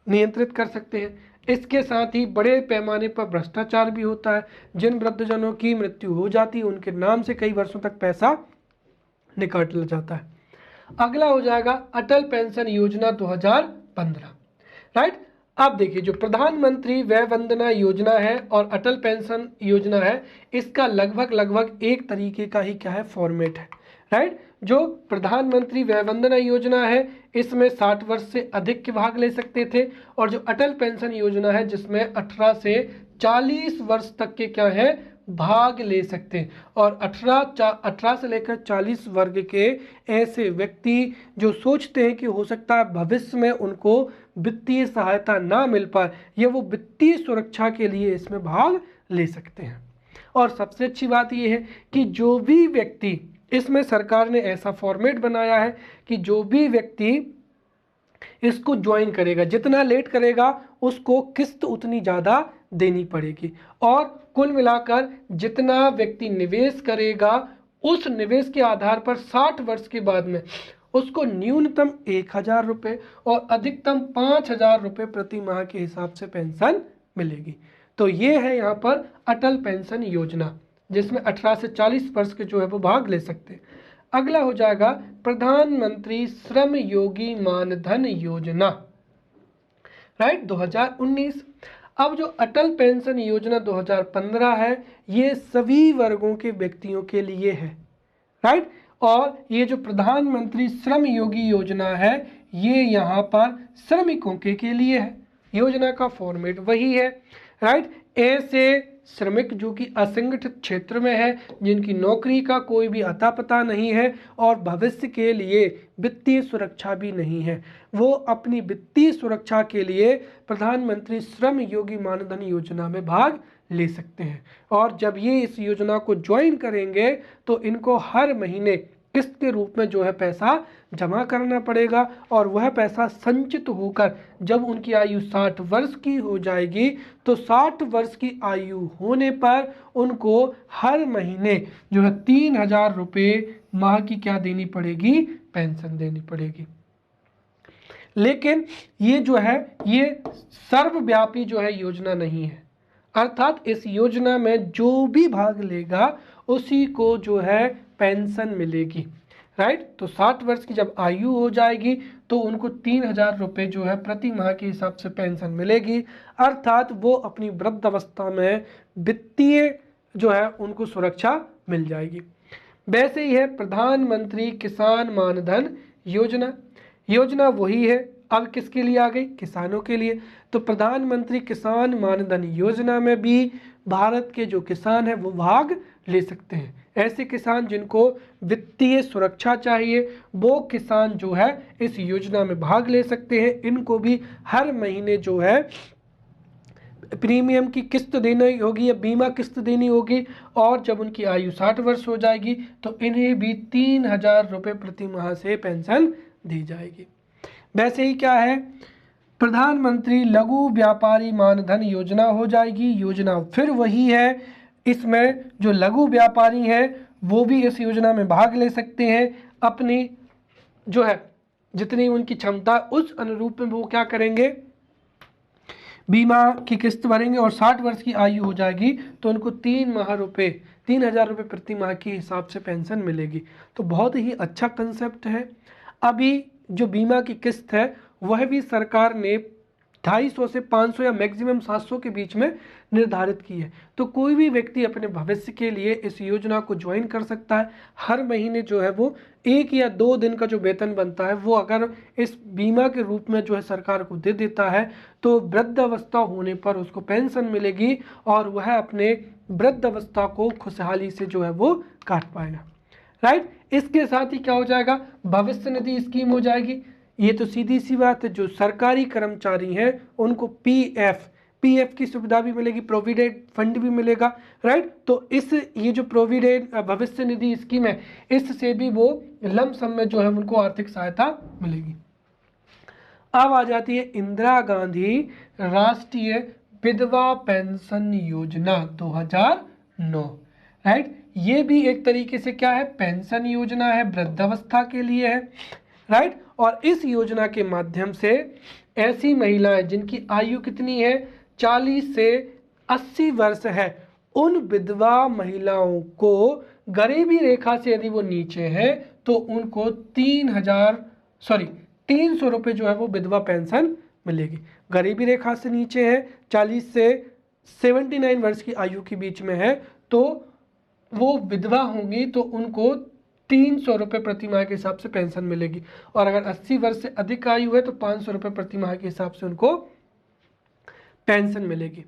नियंत्रित कर सकते हैं। इसके साथ ही बड़े पैमाने पर भ्रष्टाचार भी होता है। जिन वृद्धजनों की मृत्यु हो जाती है उनके नाम से कई वर्षों तक पैसा निकाल जाता है। अगला हो जाएगा अटल पेंशन योजना 2015, राइट। अब देखिए, जो प्रधानमंत्री वय वंदना योजना है और अटल पेंशन योजना है, इसका लगभग एक तरीके का ही क्या है, फॉर्मेट है, राइट। जो प्रधानमंत्री वय वंदना योजना है इसमें 60 वर्ष से अधिक के भाग ले सकते थे, और जो अटल पेंशन योजना है जिसमें 18 से 40 वर्ष तक के क्या है, भाग ले सकते हैं। और 18 से लेकर 40 वर्ग के ऐसे व्यक्ति जो सोचते हैं कि हो सकता है भविष्य में उनको वित्तीय सहायता ना मिल पाए, ये वो वित्तीय सुरक्षा के लिए इसमें भाग ले सकते हैं। और सबसे अच्छी बात ये है कि जो भी व्यक्ति, इसमें सरकार ने ऐसा फॉर्मेट बनाया है कि जो भी व्यक्ति इसको ज्वाइन करेगा, जितना लेट करेगा उसको किस्त उतनी ज़्यादा देनी पड़ेगी, और कुल मिलाकर जितना व्यक्ति निवेश करेगा उस निवेश के आधार पर 60 वर्ष के बाद में उसको न्यूनतम 1000 रुपये और अधिकतम 5000 रुपये प्रति माह के हिसाब से पेंशन मिलेगी। तो ये है यहाँ पर अटल पेंशन योजना, जिसमें 18 से 40 वर्ष के जो है वो भाग ले सकते हैं। अगला हो जाएगा प्रधानमंत्री श्रम योगी मानधन योजना, राइट, 2019। अब जो अटल पेंशन योजना 2015 है ये सभी वर्गों के व्यक्तियों के लिए है, राइट। और ये जो प्रधानमंत्री श्रम योगी योजना है ये यहाँ पर श्रमिकों के लिए है। योजना का फॉर्मेट वही है, राइट। ऐसे श्रमिक जो कि असंगठित क्षेत्र में है, जिनकी नौकरी का कोई भी अता पता नहीं है और भविष्य के लिए वित्तीय सुरक्षा भी नहीं है, वो अपनी वित्तीय सुरक्षा के लिए प्रधानमंत्री श्रम योगी मानधन योजना में भाग ले सकते हैं। और जब ये इस योजना को ज्वाइन करेंगे तो इनको हर महीने किस्त के रूप में जो है पैसा जमा करना पड़ेगा, और वह पैसा संचित होकर जब उनकी आयु 60 वर्ष की हो जाएगी तो 60 वर्ष की आयु होने पर उनको हर महीने जो है 3000 रुपये माह की क्या देनी पड़ेगी, पेंशन देनी पड़ेगी। लेकिन ये जो है ये सर्वव्यापी जो है योजना नहीं है, अर्थात इस योजना में जो भी भाग लेगा उसी को जो है पेंशन मिलेगी, राइट। तो 60 वर्ष की जब आयु हो जाएगी तो उनको 3000 रुपये जो है प्रति माह के हिसाब से पेंशन मिलेगी, अर्थात वो अपनी वृद्धावस्था में वित्तीय जो है उनको सुरक्षा मिल जाएगी। वैसे ही है प्रधानमंत्री किसान मानधन योजना, योजना वही है, अब किसके लिए आ गई, किसानों के लिए। तो प्रधानमंत्री किसान मानधन योजना में भी भारत के जो किसान हैं वो भाग ले सकते हैं। ऐसे किसान जिनको वित्तीय सुरक्षा चाहिए वो किसान जो है इस योजना में भाग ले सकते हैं। इनको भी हर महीने जो है प्रीमियम की किस्त देनी होगी या बीमा किस्त देनी होगी, और जब उनकी आयु 60 वर्ष हो जाएगी तो इन्हें भी 3000 रुपये प्रति माह से पेंशन दी जाएगी। वैसे ही क्या है, प्रधानमंत्री लघु व्यापारी मानधन योजना हो जाएगी, योजना फिर वही है। इसमें जो लघु व्यापारी हैं वो भी इस योजना में भाग ले सकते हैं, अपनी जो है जितनी उनकी क्षमता उस अनुरूप में वो क्या करेंगे, बीमा की किस्त भरेंगे, और 60 वर्ष की आयु हो जाएगी तो उनको 3000 रुपये प्रति माह के हिसाब से पेंशन मिलेगी। तो बहुत ही अच्छा कंसेप्ट है। अभी जो बीमा की किस्त है वह भी सरकार ने 250 से 500 या मैक्सिमम 700 के बीच में निर्धारित की है। तो कोई भी व्यक्ति अपने भविष्य के लिए इस योजना को ज्वाइन कर सकता है। हर महीने जो है वो 1 या 2 दिन का जो वेतन बनता है वो अगर इस बीमा के रूप में जो है सरकार को दे देता है तो वृद्धावस्था होने पर उसको पेंशन मिलेगी और वह अपने वृद्धावस्था को खुशहाली से जो है वो काट पाएगा, राइट। इसके साथ ही क्या हो जाएगा, भविष्य निधि स्कीम हो जाएगी। ये तो सीधी सी बात है, जो सरकारी कर्मचारी हैं उनको पीएफ पीएफ की सुविधा भी मिलेगी, प्रोविडेंट फंड भी मिलेगा, राइट। तो इस ये जो प्रोविडेंट भविष्य निधि स्कीम है, इससे भी वो लमसम में जो है उनको आर्थिक सहायता मिलेगी। अब आ जाती है इंदिरा गांधी राष्ट्रीय विधवा पेंशन योजना 2009, राइट। ये भी एक तरीके से क्या है, पेंशन योजना है, वृद्धावस्था के लिए है, राइट। और इस योजना के माध्यम से ऐसी महिलाएं जिनकी आयु कितनी है, 40 से 80 वर्ष है, उन विधवा महिलाओं को गरीबी रेखा से यदि वो नीचे है तो उनको 300 रुपये जो है वो विधवा पेंशन मिलेगी। गरीबी रेखा से नीचे है, 40 से 79 वर्ष की आयु के बीच में है, तो वो विधवा होंगी तो उनको 300 रुपये प्रति माह के हिसाब से पेंशन मिलेगी। और अगर 80 वर्ष से अधिक आयु है तो 500 रुपये प्रति माह के हिसाब से उनको पेंशन मिलेगी।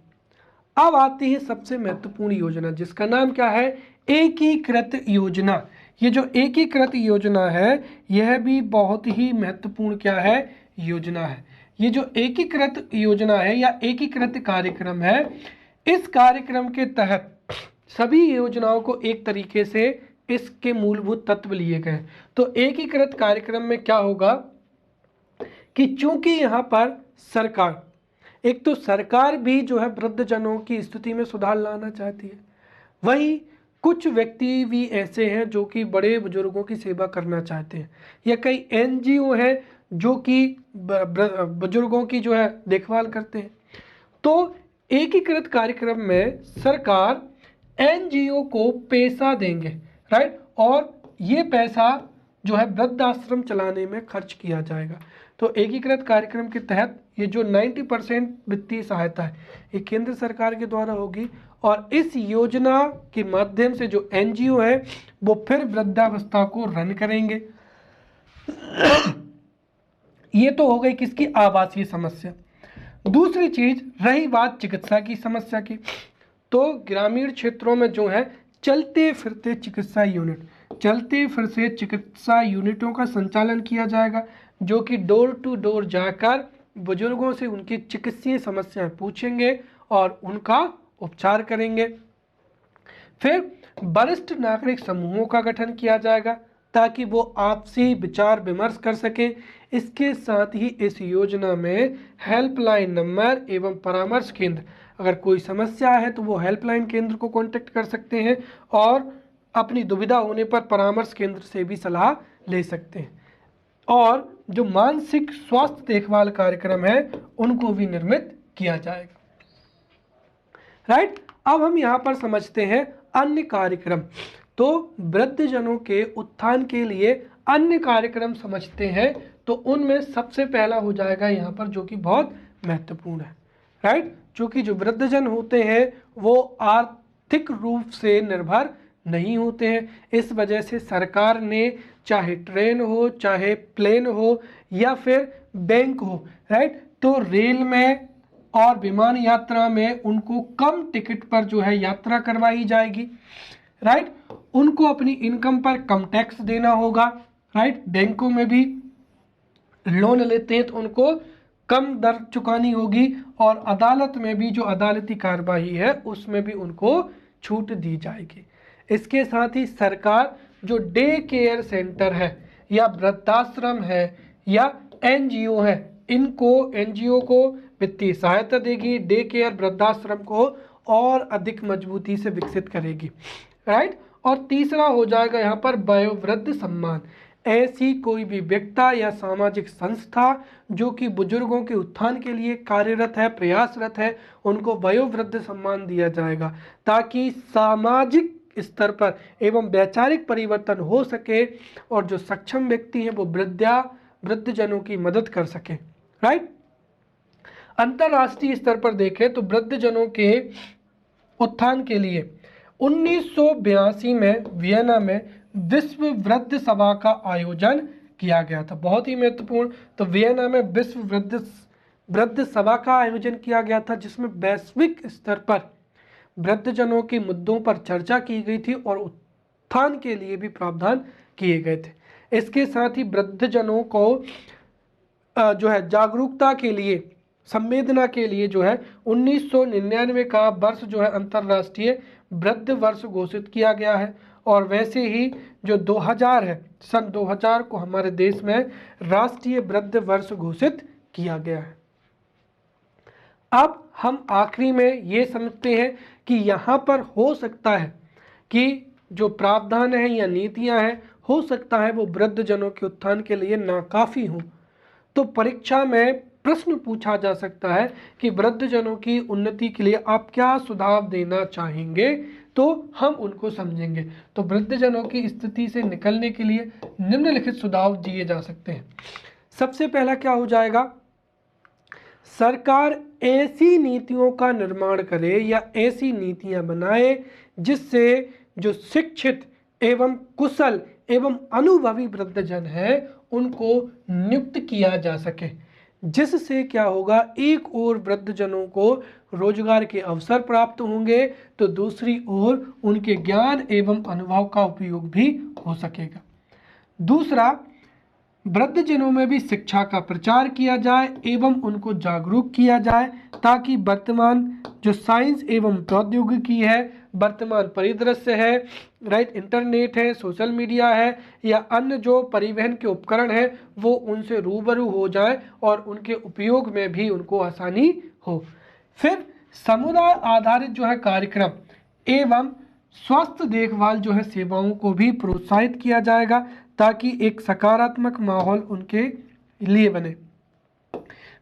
अब आती है सबसे महत्वपूर्ण योजना, जिसका नाम क्या है, एकीकृत योजना। ये जो एकीकृत योजना है यह भी बहुत ही महत्वपूर्ण क्या है, योजना है। ये जो एकीकृत योजना है या एकीकृत कार्यक्रम है, इस कार्यक्रम के तहत सभी योजनाओं को एक तरीके से इसके मूलभूत तत्व लिए गए। तो एकीकृत कार्यक्रम में क्या होगा कि चूंकि यहाँ पर सरकार, एक तो सरकार भी जो है वृद्धजनों की स्थिति में सुधार लाना चाहती है, वहीं कुछ व्यक्ति भी ऐसे हैं जो कि बड़े बुजुर्गों की सेवा करना चाहते हैं, या कई एनजीओ हैं जो कि बुजुर्गों की जो है देखभाल करते हैं। तो एकीकृत कार्यक्रम में सरकार एनजीओ को पैसा देंगे, राइट, और ये पैसा जो है वृद्धाश्रम चलाने में खर्च किया जाएगा। तो एकीकृत कार्यक्रम के तहत ये जो 90% वित्तीय सहायता है ये केंद्र सरकार के द्वारा होगी, और इस योजना के माध्यम से जो एनजीओ है वो फिर वृद्धावस्था को रन करेंगे। ये तो हो गई किसकी, आवासीय समस्या। दूसरी चीज रही बात चिकित्सा की समस्या की, तो ग्रामीण क्षेत्रों में जो है चलते फिरते चिकित्सा यूनिट, चलते फिरते चिकित्सा यूनिटों का संचालन किया जाएगा, जो कि डोर टू डोर जाकर बुजुर्गों से उनकी चिकित्सीय समस्याएं पूछेंगे और उनका उपचार करेंगे। फिर वरिष्ठ नागरिक समूहों का गठन किया जाएगा ताकि वो आपसी विचार विमर्श कर सकें। इसके साथ ही इस योजना में हेल्पलाइन नंबर एवं परामर्श केंद्र, अगर कोई समस्या है तो वो हेल्पलाइन केंद्र को कांटेक्ट कर सकते हैं और अपनी दुविधा होने पर परामर्श केंद्र से भी सलाह ले सकते हैं। और जो मानसिक स्वास्थ्य देखभाल कार्यक्रम है उनको भी निर्मित किया जाएगा, राइट। अब हम यहाँ पर समझते हैं अन्य कार्यक्रम। तो वृद्धजनों के उत्थान के लिए अन्य कार्यक्रम समझते हैं, तो उनमें सबसे पहला हो जाएगा यहाँ पर जो कि बहुत महत्वपूर्ण है, राइट। चूँकि जो वृद्धजन होते हैं वो आर्थिक रूप से निर्भर नहीं होते हैं, इस वजह से सरकार ने चाहे ट्रेन हो, चाहे प्लेन हो या फिर बैंक हो, राइट, तो रेल में और विमान यात्रा में उनको कम टिकट पर जो है यात्रा करवाई जाएगी, राइट। उनको अपनी इनकम पर कम टैक्स देना होगा, राइट। बैंकों में भी लोन लेते हैं तो उनको कम दर चुकानी होगी, और अदालत में भी जो अदालती कार्रवाई है उसमें भी उनको छूट दी जाएगी। इसके साथ ही सरकार जो डे केयर सेंटर है या वृद्धाश्रम है या एनजीओ है, एनजीओ को वित्तीय सहायता देगी, डे केयर वृद्धाश्रम को और अधिक मजबूती से विकसित करेगी, राइट। और तीसरा हो जाएगा यहाँ पर वयोवृद्ध सम्मान। ऐसी कोई भी व्यक्ति या सामाजिक संस्था जो कि बुजुर्गों के उत्थान के लिए कार्यरत है, प्रयासरत है, उनको वयोवृद्ध सम्मान दिया जाएगा ताकि सामाजिक स्तर पर एवं वैचारिक परिवर्तन हो सके और जो सक्षम व्यक्ति हैं वो वृद्धजनों की मदद कर सके, राइट। अंतर्राष्ट्रीय स्तर पर देखें तो वृद्धजनों के उत्थान के लिए 1982 में वियना में विश्व वृद्ध सभा का आयोजन किया गया था, बहुत ही महत्वपूर्ण। तो वियना में विश्व वृद्ध सभा का आयोजन किया गया था जिसमें वैश्विक स्तर पर वृद्धजनों के मुद्दों पर चर्चा की गई थी और उत्थान के लिए भी प्रावधान किए गए थे। इसके साथ ही वृद्धजनों को जो है जागरूकता के लिए संवेदना के लिए जो है 1999 का वर्ष जो है अंतर्राष्ट्रीय वृद्ध वर्ष घोषित किया गया है। और वैसे ही जो 2000 है, सन 2000 को हमारे देश में राष्ट्रीय वृद्ध वर्ष घोषित किया गया है। अब हम आखिरी में ये समझते हैं कि यहाँ पर हो सकता है कि जो प्रावधान है या नीतियाँ हैं, हो सकता है वो वृद्धजनों के उत्थान के लिए नाकाफ़ी हों। तो परीक्षा में प्रश्न पूछा जा सकता है कि वृद्धजनों की उन्नति के लिए आप क्या सुझाव देना चाहेंगे, तो हम उनको समझेंगे। तो वृद्धजनों की स्थिति से निकलने के लिए निम्नलिखित सुझाव दिए जा सकते हैं। सबसे पहला क्या हो जाएगा, सरकार ऐसी नीतियों का निर्माण करे या ऐसी नीतियां बनाए जिससे जो शिक्षित एवं कुशल एवं अनुभवी वृद्धजन है उनको नियुक्त किया जा सके, जिससे क्या होगा, एक ओर वृद्धजनों को रोजगार के अवसर प्राप्त होंगे तो दूसरी ओर उनके ज्ञान एवं अनुभव का उपयोग भी हो सकेगा। दूसरा, वृद्धजनों में भी शिक्षा का प्रचार किया जाए एवं उनको जागरूक किया जाए ताकि वर्तमान जो साइंस एवं प्रौद्योगिकी है, वर्तमान परिदृश्य है, राइट, इंटरनेट है, सोशल मीडिया है या अन्य जो परिवहन के उपकरण हैं, वो उनसे रूबरू हो जाए और उनके उपयोग में भी उनको आसानी हो। फिर समुदाय आधारित जो है कार्यक्रम एवं स्वास्थ्य देखभाल जो है सेवाओं को भी प्रोत्साहित किया जाएगा ताकि एक सकारात्मक माहौल उनके लिए बने।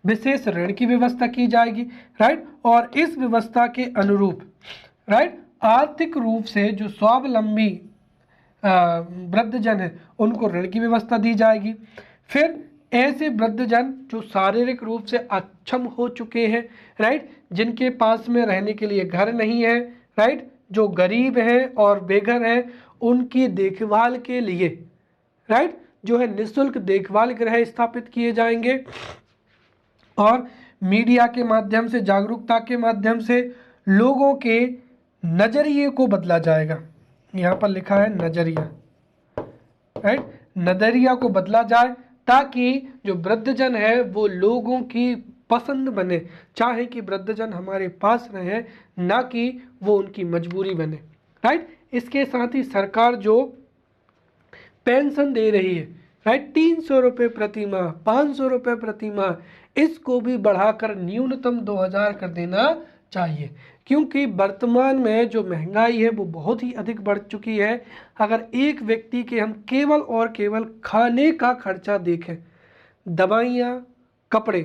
विशेष ऋण की व्यवस्था की जाएगी, राइट, और इस व्यवस्था के अनुरूप, राइट, आर्थिक रूप से जो स्वावलंबी वृद्धजन है उनको ऋण की व्यवस्था दी जाएगी। फिर ऐसे वृद्धजन जो शारीरिक रूप से अक्षम हो चुके हैं, राइट, जिनके पास में रहने के लिए घर नहीं है, राइट, जो गरीब हैं और बेघर हैं, उनकी देखभाल के लिए, राइट, जो है निःशुल्क देखभाल गृह स्थापित किए जाएंगे और मीडिया के माध्यम से, जागरूकता के माध्यम से लोगों के नजरिए को बदला जाएगा। यहाँ पर लिखा है नजरिया, राइट, नजरिया को बदला जाए ताकि जो वृद्धजन है वो लोगों की पसंद बने, चाहे कि वृद्धजन हमारे पास रहे, ना कि वो उनकी मजबूरी बने, राइट। इसके साथ ही सरकार जो पेंशन दे रही है, राइट, 300 रुपये प्रति माह, 500 रुपये प्रति माह, इसको भी बढ़ाकर न्यूनतम 2000 कर देना चाहिए, क्योंकि वर्तमान में जो महंगाई है वो बहुत ही अधिक बढ़ चुकी है। अगर एक व्यक्ति के हम केवल और केवल खाने का खर्चा देखें, दवाइयाँ, कपड़े,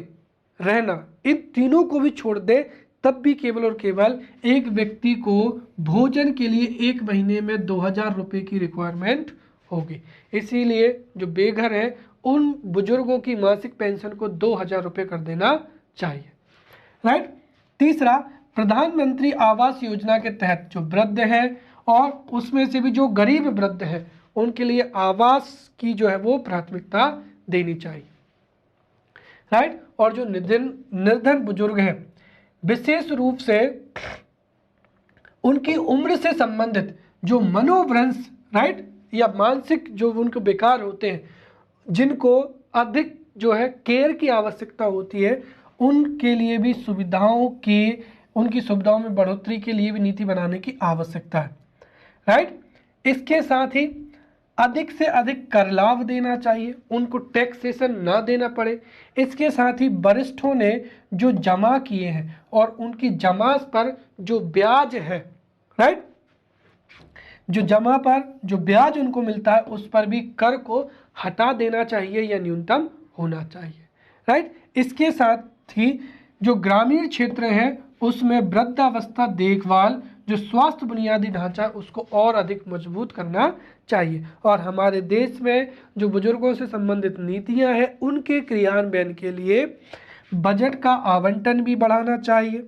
रहना, इन तीनों को भी छोड़ दे, तब भी केवल और केवल एक व्यक्ति को भोजन के लिए एक महीने में 2000 रुपये की रिक्वायरमेंट होगी। इसीलिए जो बेघर हैं उन बुजुर्गों की मासिक पेंशन को 2000 रुपये कर देना चाहिए, राइट। तीसरा, प्रधानमंत्री आवास योजना के तहत जो वृद्ध हैं और उसमें से भी जो गरीब वृद्ध हैं उनके लिए आवास की जो है वो प्राथमिकता देनी चाहिए, राइट। और जो निर्धन बुजुर्ग हैं, विशेष रूप से उनकी उम्र से संबंधित जो मनोभ्रंश, राइट, या मानसिक जो उनको बेकार होते हैं, जिनको अधिक जो है केयर की आवश्यकता होती है, उनके लिए भी उनकी सुविधाओं में बढ़ोतरी के लिए भी नीति बनाने की आवश्यकता है, राइट। इसके साथ ही अधिक से अधिक कर लाभ देना चाहिए, उनको टैक्सेशन ना देना पड़े। इसके साथ ही वरिष्ठों ने जो जमा किए हैं और उनकी जमा पर जो ब्याज है, राइट, जो जमा पर जो ब्याज उनको मिलता है उस पर भी कर को हटा देना चाहिए या न्यूनतम होना चाहिए, राइट। इसके साथ ही जो ग्रामीण क्षेत्र हैं उसमें वृद्धावस्था देखभाल, जो स्वास्थ्य बुनियादी ढांचा, उसको और अधिक मजबूत करना चाहिए। और हमारे देश में जो बुजुर्गों से संबंधित नीतियां हैं उनके क्रियान्वयन के लिए बजट का आवंटन भी बढ़ाना चाहिए,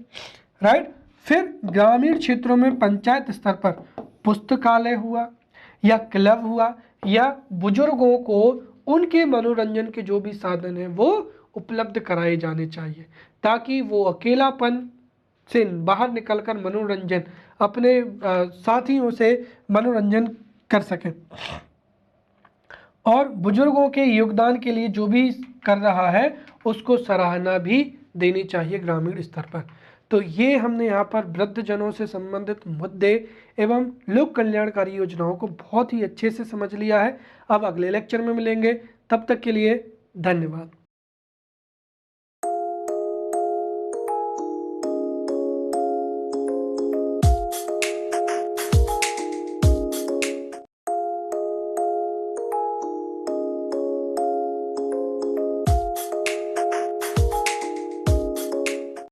राइट। फिर ग्रामीण क्षेत्रों में पंचायत स्तर पर पुस्तकालय हुआ या क्लब हुआ या बुजुर्गों को उनके मनोरंजन के जो भी साधन हैं वो उपलब्ध कराए जाने चाहिए, ताकि वो अकेलापन से बाहर निकलकर मनोरंजन अपने साथियों से मनोरंजन कर सकें। और बुजुर्गों के योगदान के लिए जो भी कर रहा है उसको सराहना भी देनी चाहिए ग्रामीण स्तर पर। तो ये हमने यहाँ पर वृद्धजनों से संबंधित मुद्दे एवं लोक कल्याणकारी योजनाओं को बहुत ही अच्छे से समझ लिया है। अब अगले लेक्चर में मिलेंगे, तब तक के लिए धन्यवाद।